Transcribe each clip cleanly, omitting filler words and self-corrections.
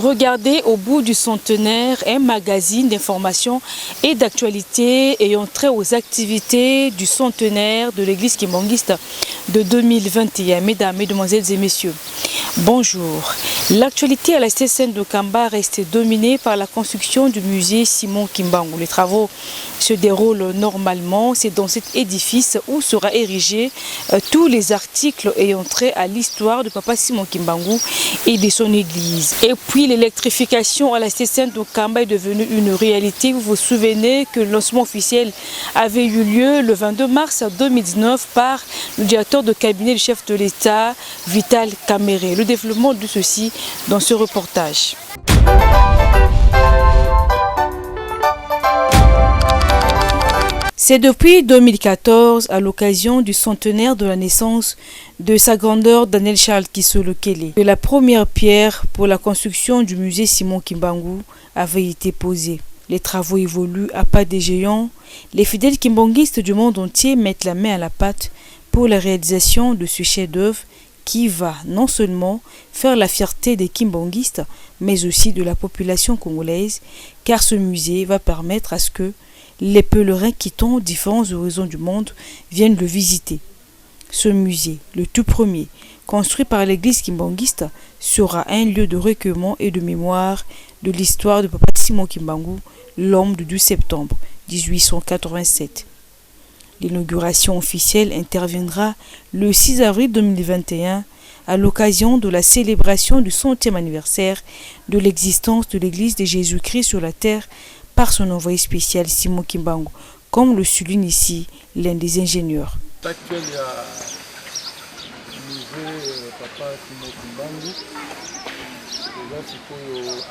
Regardez au bout du centenaire, un magazine d'information et d'actualité ayant trait aux activités du centenaire de l'église kimbangiste de 2021. Mesdames, Mesdemoiselles et Messieurs, bonjour. L'actualité à la CCN de Kamba reste dominée par la construction du musée Simon Kimbangu. Les travaux se déroulent normalement. C'est dans cet édifice où sera érigé tous les articles ayant trait à l'histoire de Papa Simon Kimbangu et de son église. Et puis l'électrification à la CCN de Kamba est devenue une réalité. Vous vous souvenez que le lancement officiel avait eu lieu le 22 mars 2019 par le directeur de cabinet du chef de l'État, Vital Kamerhe. Le développement de ceci dans ce reportage. C'est depuis 2014, à l'occasion du centenaire de la naissance de sa grandeur Daniel Charles Kisolo Kele, que la première pierre pour la construction du musée Simon Kimbangu avait été posée. Les travaux évoluent à pas des géants. Les fidèles kimbanguistes du monde entier mettent la main à la pâte pour la réalisation de ce chef-d'œuvre qui va non seulement faire la fierté des kimbanguistes, mais aussi de la population congolaise, car ce musée va permettre à ce que les pèlerins quittant différents horizons du monde viennent le visiter. Ce musée, le tout premier, construit par l'église kimbanguiste, sera un lieu de recueillement et de mémoire de l'histoire de Papa Simon Kimbangu, l'homme du 12 septembre 1887. L'inauguration officielle interviendra le 6 avril 2021 à l'occasion de la célébration du 100e anniversaire de l'existence de l'Église de Jésus-Christ sur la terre par son envoyé spécial Simon Kimbangu, comme le souligne ici l'un des ingénieurs. Actuel, il y a nouveau Papa Simon Kimbangu,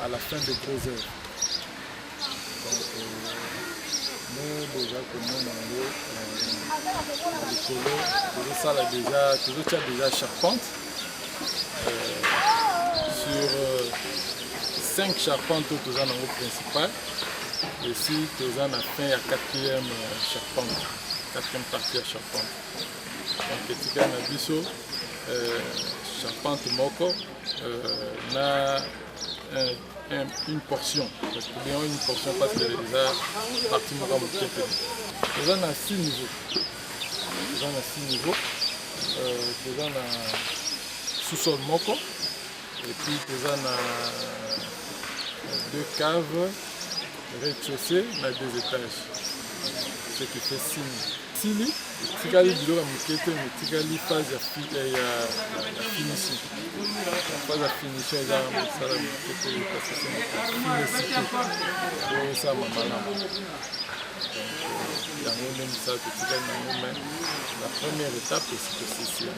à la fin de 2 heures. Nous déjà comme on a déjà charpente sur 5 charpentes tout ça dans le principal et si tout ça a fait la 4e charpente, 4e partie à charpente. Donc petit cas na biso charpente moko na une portion, parce que bien une portion parce que déjà partie moko mokete. Nous avons 6 niveaux. Nous avons 6 niveaux. Nous avons sous-sol moko. Et puis nous avons 2 caves, rez-de-chaussée, 2 étages. Ce qui fait 6 niveaux. Sili, tikali biloko mokete, mais tikali phase ya finition. Phase ya finition eza mosala mokete parce que c'est ça malamu. La première étape c'est ceci.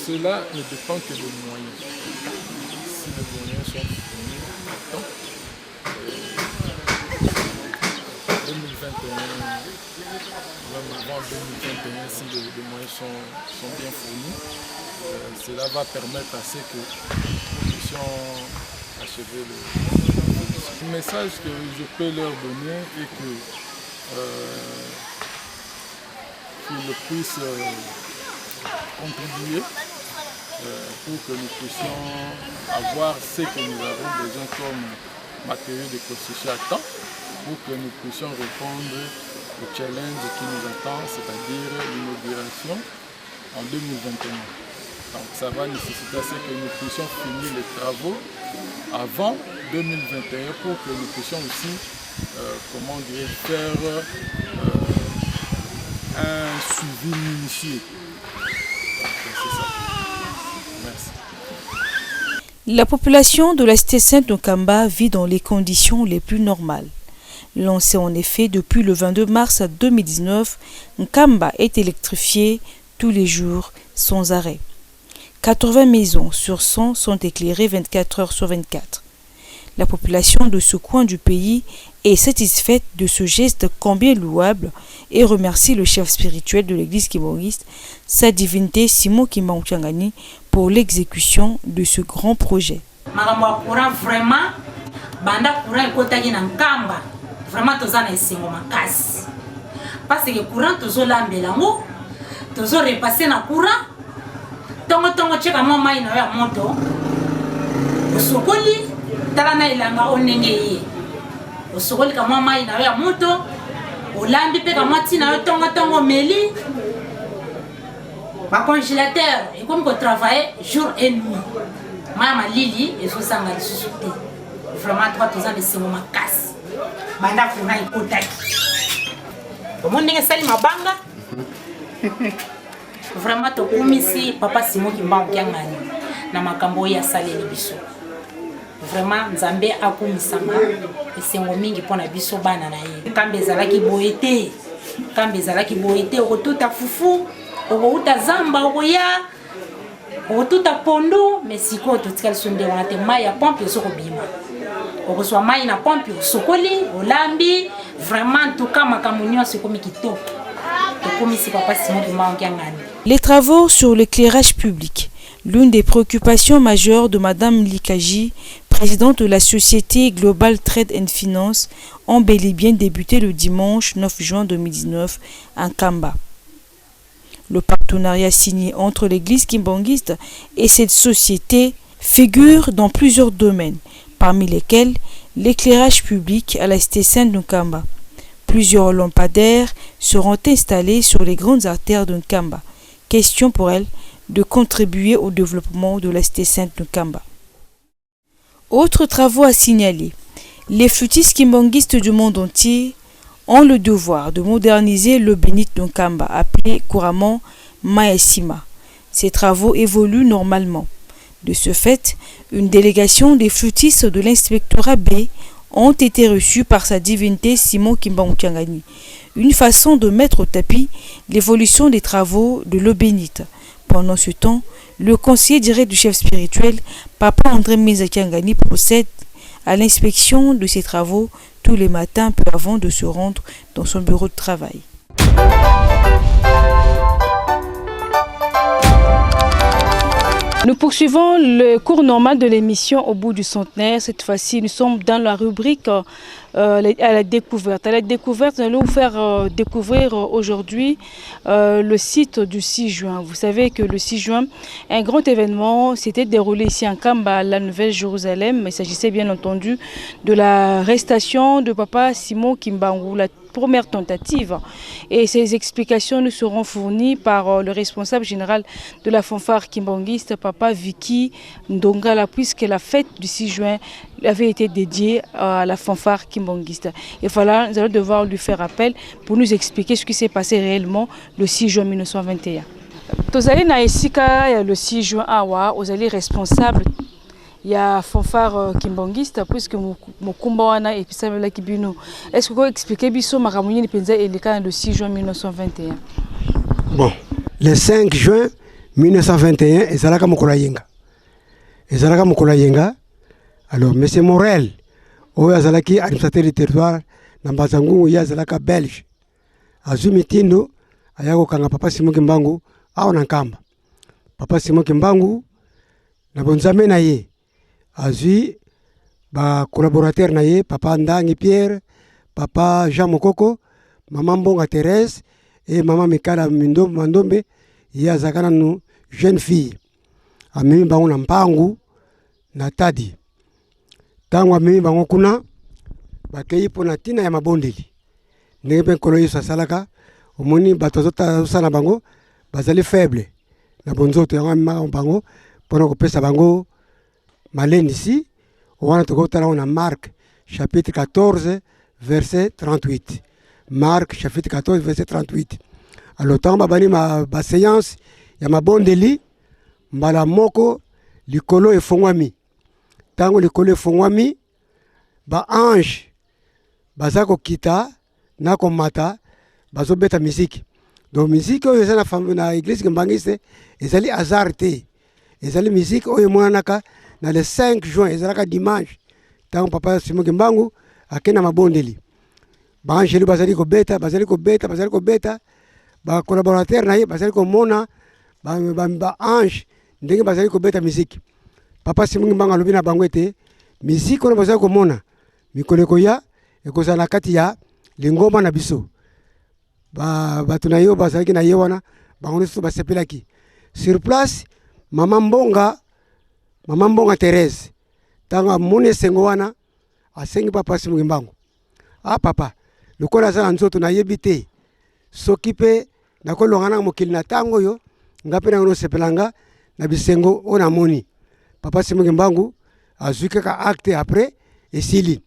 Cela ne dépend que des moyens. Si les moyens sont fournis à temps, 2021, même avant 2021, si les moyens sont bien fournis, cela va permettre à ce que nous puissions achever le message que je peux leur donner et que qu'ils puissent contribuer pour que nous puissions avoir ce que nous avons besoin comme matériaux de construction à temps, pour que nous puissions répondre au challenge qui nous attend, c'est-à-dire l'inauguration en 2021. Donc ça va nécessiter à ce que nous puissions finir les travaux avant 2021 pour que nous puissions aussi faire un suivi minutieux. C'est ça. Merci. La population de la cité sainte de Kamba vit dans les conditions les plus normales. Lancé en effet depuis le 22 mars 2019, Nkamba est électrifié tous les jours sans arrêt. 80 maisons sur 100 sont éclairées 24 heures sur 24. La population de ce coin du pays est satisfaite de ce geste combien louable et remercie le chef spirituel de l'église kimbanguiste, sa divinité Simon Kimbangu Changani, pour l'exécution de ce grand projet. Vraiment, vraiment tozana esengo makasi parce que courant tozolambela ngo tozorepasser na courant tongo cheka mo mai na ya moto osokoli tala na ilanga onenge ye osokoli kamwa mai na yo ya moto olambi mpe kamwa ntina yo tongo meli bacongélateur ekomi kotravaille jour et nuit maya malili ezosanga lisusu te vraiment toka toza na esengo makasi banda kuna ekotaki omoni ndenge esali mabanga vraiment tokumisi papa Simon Kimbangu Kiangani na makambo oyo asaleli biso vraiment nzambe akumisanga esengo mingi mpona biso bana na ye kambe ezalaki boye te okotuta fufu okouta zamba okoya okotuta pondu mais sikoyo totikali so nde wana te mai ya pompe osokobima okozwa mai na pompe osokoli olambi vraiment en tout cas makambo nyonso ekomi kitoko tokumisi papa Simon Kimbangu Kiangani. Les travaux sur l'éclairage public, l'une des préoccupations majeures de Madame Likaji, présidente de la société Global Trade and Finance, ont bel et bien débuté le dimanche 9 juin 2019 en Kamba. Le partenariat signé entre l'église kimbanguiste et cette société figure dans plusieurs domaines, parmi lesquels l'éclairage public à la cité sainte de Nkamba. Plusieurs lampadaires seront installés sur les grandes artères de Nkamba. Question pour elle de contribuer au développement de la cité sainte de Nkamba. Autres travaux à signaler. Les flûtistes kimbanguistes du monde entier ont le devoir de moderniser le bénite de Nkamba, appelé couramment Maesima. Ces travaux évoluent normalement. De ce fait, une délégation des flûtistes de l'inspectorat B ont été reçus par sa divinité Simon Kimbangu Kiangani. Une façon de mettre au tapis l'évolution des travaux de l'eau bénite. Pendant ce temps, le conseiller direct du chef spirituel, Papa André Meza Kiangani, procède à l'inspection de ses travaux tous les matins peu avant de se rendre dans son bureau de travail. Nous poursuivons le cours normal de l'émission au bout du centenaire. Cette fois-ci, nous sommes dans la rubrique à la découverte. À la découverte, nous allons vous faire découvrir aujourd'hui le site du 6 juin. Vous savez que le 6 juin, un grand événement s'était déroulé ici en Kamba, la Nouvelle-Jérusalem. Il s'agissait bien entendu de l'arrestation de Papa Simon Kimbangu, la première tentative. Et ces explications nous seront fournies par le responsable général de la fanfare kimbanguiste, Papa Vicky Ndongala, puisque la fête du 6 juin avait été dédiée à la fanfare kimbanguiste. Et voilà, nous allons devoir lui faire appel pour nous expliquer ce qui s'est passé réellement le 6 juin 1921. Tozali na esika le 6 juin awa, ozali responsable il y a fanfare kimbanguiste puisque mokumba wana episamela kibino. Est-ce que vous pouvez expliquer biso makamunyi ni penza eleka le 6 juin 1921? Bon, le 5 juin 1921 ezalaka mokolo yenga. Ezalaka mokolo yenga. Alors monsieur Morel oyo azalaki administrateur du territoire na Mbazangungu ya azalaka belge. Azumi tindo ayako kanga Papa Simon Kimbangu awa na Nkamba. Papa Simon Kimbangu na bonzame na ye azui ba collaborateur na ye Papa Ndangi Pierre, Papa Jean Mokoko, Maman Mbonga Thérèse et Maman Mikala Mandombe ye azakana no jeune fille. Amemi bango na mpangu na tadi. Tango amemi bango kuna bakei pona tina ya mabondeli. Ndenge pe kolo yesu asalaka omoni bato azosala bango bazali faible na bonzoto yango amema bango pona kopesa bango maleni ici, on a Marc chapitre 14 verset 38. Marc chapitre 14 verset 38. Alors tant babani ma séance ya mabondeli mbala moko likolo efongwami. Tango likolo efongwami ba ange bazako kita na komata bazobeta musique. Donc musique oyo ezala na église kimbangiste ezali azarte. Ezali musique oyo monanaka na le 5 juin ezalaka dimanche tango Papa Simon Kimbangu akena mabondeli baangeli bazali ko beta ba collaborateur na ye bazali ko mona ba ange ndenge bazali ko beta musique. Papa Simon Kimbangu alobi na bango ete musique ona bazali ko mona mikoleko ya ekozala kati ya lingoma na biso bato na yo bazali na ye wana bango nyonso basepelaki sur place. Maman Mbonga Thérèse tanga mone sengo wana asengi papa Simon Kimbangu. Ah papa, lokola za nzoto na yebite soki pe nakolongana mokili na tango yo ngape na sepelanga na bisengo ona moni. Papa Simon Kimbangu azwi kaka acte après esili.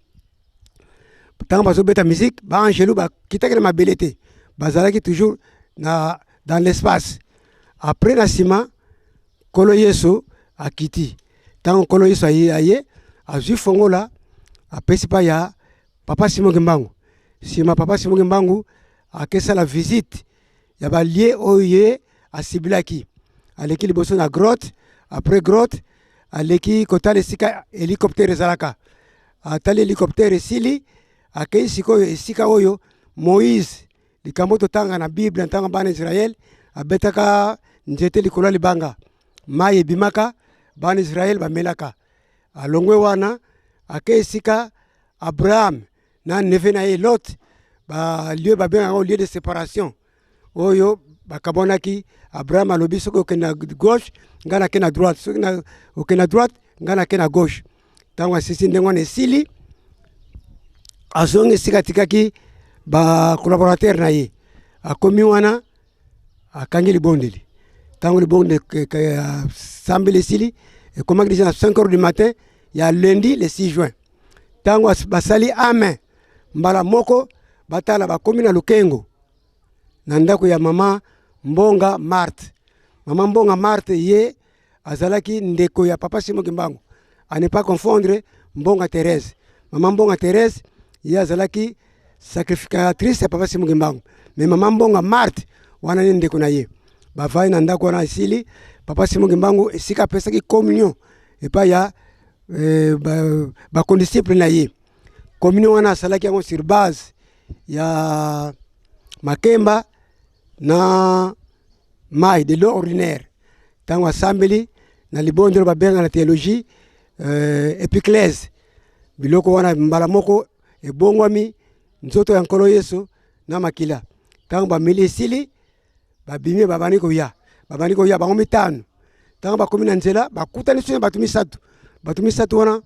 Tanga bazo beta musique ba angelu ba kitakele mabelete bazalaki toujours dans l'espace. Après la sima kolo Yesu akiti. Tanga kolo Yesu aye azwi fongola apesi pa ya papa Simon Kimbangu. Sima papa Simon Kimbangu akesa la visite ya ba lié oye asibilaki. Aleki liboso na grotte, après grotte aleki kotale sika hélicoptère zalaka. Atali hélicoptère esili akei sikoyo esika oyo Moïse likambo tanga na Bible tanga bana Israël abetaka nzete likolo libanga maye bimaka bana Israël bamelaka alongwe wana akei sika Abraham na neve na Lot ba lieu lieu de séparation oyo bakabonaki Abraham alobi soko okena gauche ngana kena droite soko na okena droite ngana kena gauche tanga sisi ndengwana esili azonge sika tikaki ba collaborateur na ye akomi wana akangi libondeli tango libonde sambele sili et comment dire à 5h du matin il y a lundi le 6 juin tango basali amen mbala moko batala bakomi na lukengo na ndako ya mama Mbonga Marthe. Mama Mbonga Marthe ye azalaki ndeko ya papa Simon Kimbangu. À ne pas confondre Mbonga Thérèse. Mama Mbonga Thérèse ye azalaki sacrificatrice ya papa Simon Kimbangu. Mais mama Mbonga Marthe wana ni ndeko na ye. Bavai na ndako wana isili papa Simon Kimbangu esika pesaki communion epa ya ba condisciple na ye. Communion wana asalaki yango sur base ya makemba na mai de l'eau ordinaire. Tango asambeli na libondelo babenga na théologie epiclèse. Biloko wana mbala moko ebongwami nzoto ya nkolo Yesu na makila. Tango bameli esili babimi babaniko ya bango mitano. Tango bakomi na nzela bakutani so batumi satu wana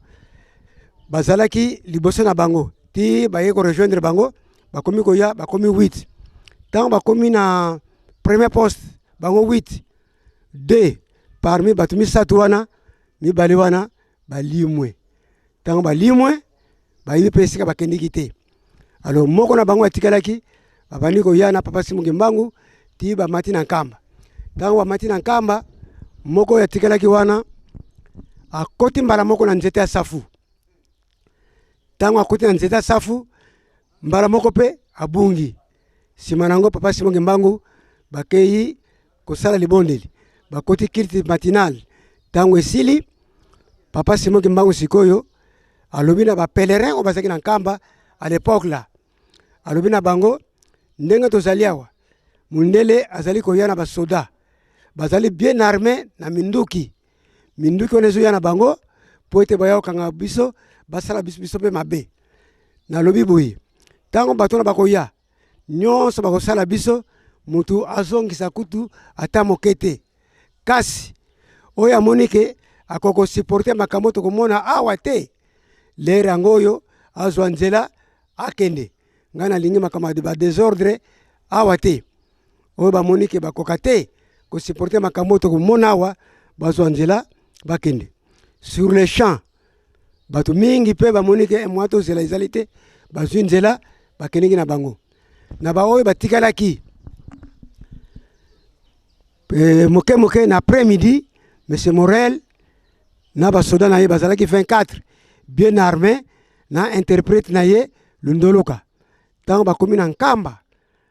bazalaki liboso na bango ti baye ko rejoindre bango bakomi ko ya bakomi 8. Tango bakomi na premier poste bango 8. 2 parmi batumi satu wana mibale wana balimwe. Tango balimwe bayibi pesika bakendiki te. Alors moko na bango atikalaki babaniko ya na papa Simon Kimbangu ti ba mati na nkamba. Tango ba mati na nkamba moko atikalaki wana akoti mbala moko na nzete ya safu. Tango akoti na nzete ya safu mbala moko pe abungi. Simanango papa Simon Kimbangu bakei kosala libondeli bakoti kilti matinal. Tango esili papa Simon Kimbangu sikoyo alobi na ba pèlerin o bazaki na nkamba à l'époque là. Alobi na bango ndenge tozali awa mundele azali koya na ba soda bazali bien armé na minduki onezo ya na bango po ete baya okanga biso basala biso pe mabe na lobi boyi tango bato na bakoya nyonso bakosala biso mutu azongisa kutu ata mokete kasi oyo amonike akoko supporter makambo to komona awa te lere angoyo azwa nzela akende ngana lingi makambo ba désordre awa te oyo bamonike bakoka te ko supporter makambo to komona awa bazwa nzela bakende sur les champs bato mingi pe bamonike mwato zela izalite bazwi nzela bakendeki na bango na ba oyo batikalaki moke na après-midi monsieur Morel na basoda na ye bazalaki 24 bien armé na interprète na ye lundoloka tango bakomi na nkamba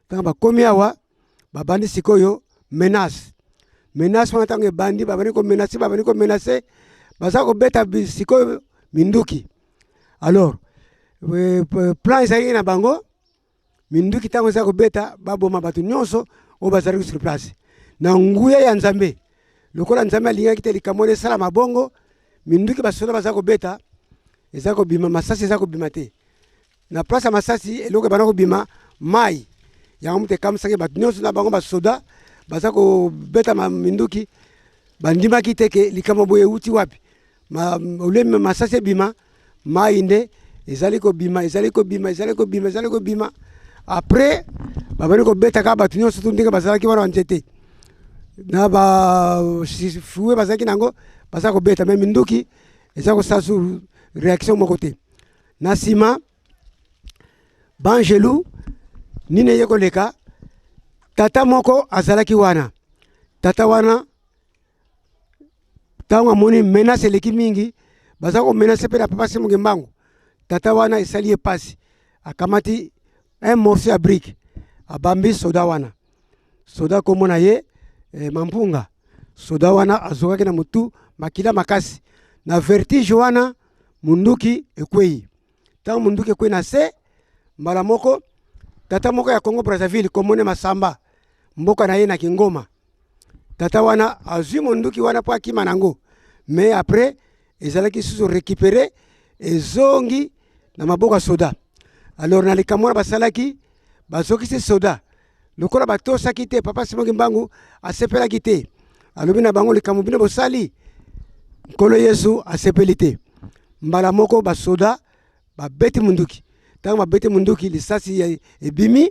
tango bakomi awa babandi sikoyo menace wana tango ebandi babandi ko menacer baza ko beta sikoyo minduki. Alors plan ezalaki na bango minduki tango eza ko beta baboma bato nyonso o bazalaki sur place na nguya ya Nzambe lokola Nzambe alingaki te likambo esala mabongo minduki basoda baza ko beta eza ko bima masasi eza ko bima te na place ya masasi eloko bana ko bima mai yango mute kamsaki bato nyonso na bango basoda baza ko beta minduki bandimaki te ke likambo boye uti wapi ole masasi bima mainde ezali ko bima après babani ko beta ka batu nyonso tundinga bazalaki wana nzete na ba fuwe bazaki nango bazako beta même nduki ezako sasu réaction moko te na sima Bangelu nine yeko leka tata moko azalaki wana tata wana tanga moni menace leki mingi bazako menace pe na papa Simon Kimbangu tata wana esali pasi akamati un morceau à brique abambi soda wana soda komona ye mampunga soda wana azokaki na mutu makila makasi na vertige wana munduki ekwei tango munduki ekwei na se mbala moko tata moko ya Congo Brazzaville komone Masamba mboka na ye na Kingoma tata wana azwi munduki wana po akima nango mais après ezalaki susu récupérer ezongi na maboka soda alors na likamwana basalaki bazokisi soda lokola batosaki te papa Simon Kimbangu asepelaki te alobi na bango likambo bino bosali nkolo Yesu asepeli te mbala moko basoda babeti munduki tango babeti munduki lisasi ebimi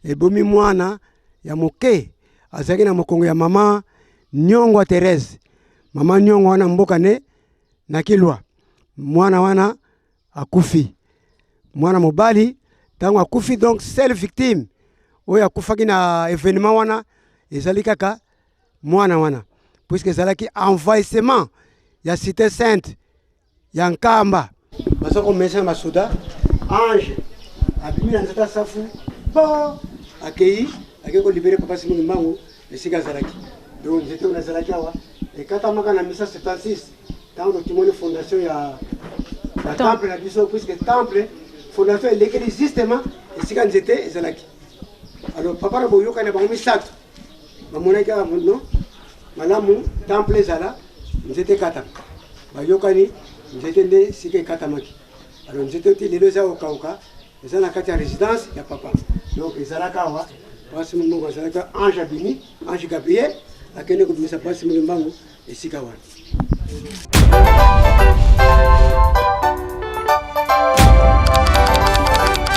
ebomi mwana ya moke azalaki na mokongo ya mama Nyongwa Thérèse mama Nyongwa wana mboka ne na Kilwa mwana wana akufi mwana mobali tango akufi donc seule victime oyo akufaki na événement wana ezali kaka mwana wana puisque ezalaki envahissement ya cité sainte ya Nkamba bazako mesa masoda ange abimi na nzata safu bo akei ko libérer papa Simon Kimbangu esika zalaki donc nzete na zalaki awa ekata maka na misa 76 tango timoni fondation ya temple na biso puisque temple fondation elekeli justement esika nzete ezalaki alors papa na boyoka na bango misato bamonaki no malamu temple ezala nzete kata bayokani nzete nde sika ekatamaki alors nzete ti lelo eza okauka eza na kati ya résidence ya papa donc ezalaka awa pasi mungu azalaka ange abimi ange Gabriel akende kobimisa pasi Simon Kimbangu esika wana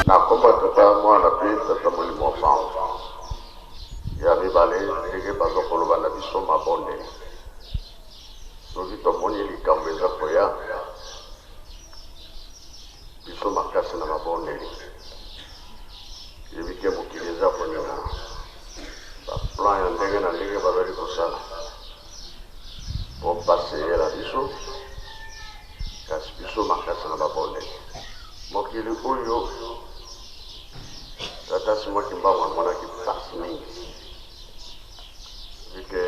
nakomba tata mwana pe tata molimo famba ya mibale ndenge bazokoloba na biso mabonde soki tomoni likambo eza koya biso makasi na mabondeli yebike mokili eza konyola baplan ya ndenge na ndenge bazali kosala po paseyela biso kasi biso makasi na mabondeli mokili oyo tata Simon Kimbangu amonaki pasi mingi vike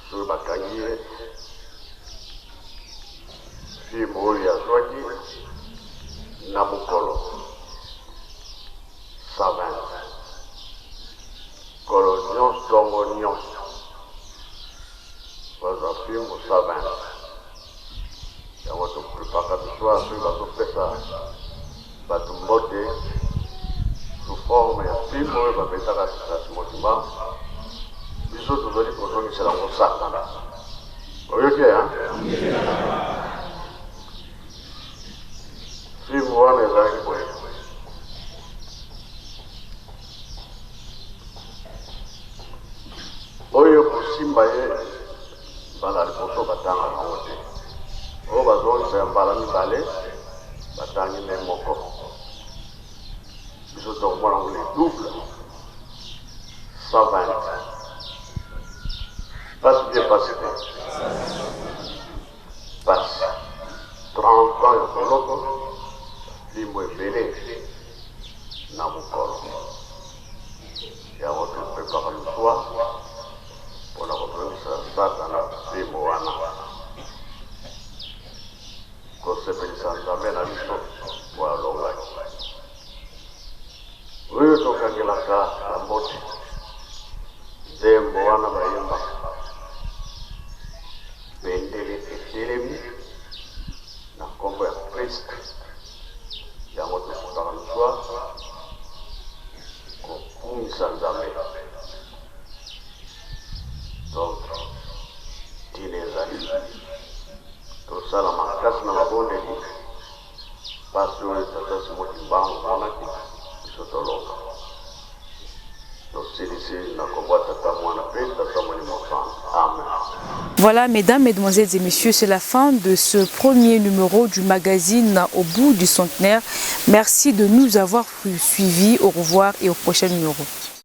soki bakangi ye fimbo oyo azwaki na mokolo 120 kolo nyonso tongo nyonso bazwa fimbo 120 yango toprepaka biso soki bazopesa bato mbote sous forme ya fimbo oyo babetaka tata Simon Kimbangu biso tozali kozongisela kosakana oyoki fimbo wana ezalaki boye oyo kosimba ye mbala liboso batanga nango te oyo bazongisa ya mbala mibale batangi me moko biso tokomona ngo le double 120 passe bien passé passe 30 ans ya koloko limbo ebele na mokolo yango topepaka luswa mpona kotongisa satana limbo wana kosepelisa nzambe na biso po alongaki oyo tokangelaka na mbote nzembo wana bayembaka bendele etelemi na nkombo ya Kristo yango tokutaka luswa kokumisa nzambe donc dine ezali tosala makasi na mabondeli pasi oyo tata Simon Kimbangu amonaki biso toloba tosilisi na kombo ya tata mwana mpe tata moni mosantu. Amen. Voilà, mesdames, mesdemoiselles et messieurs, c'est la fin de ce premier numéro du magazine Au bout du centenaire. Merci de nous avoir suivis. Au revoir et au prochain numéro.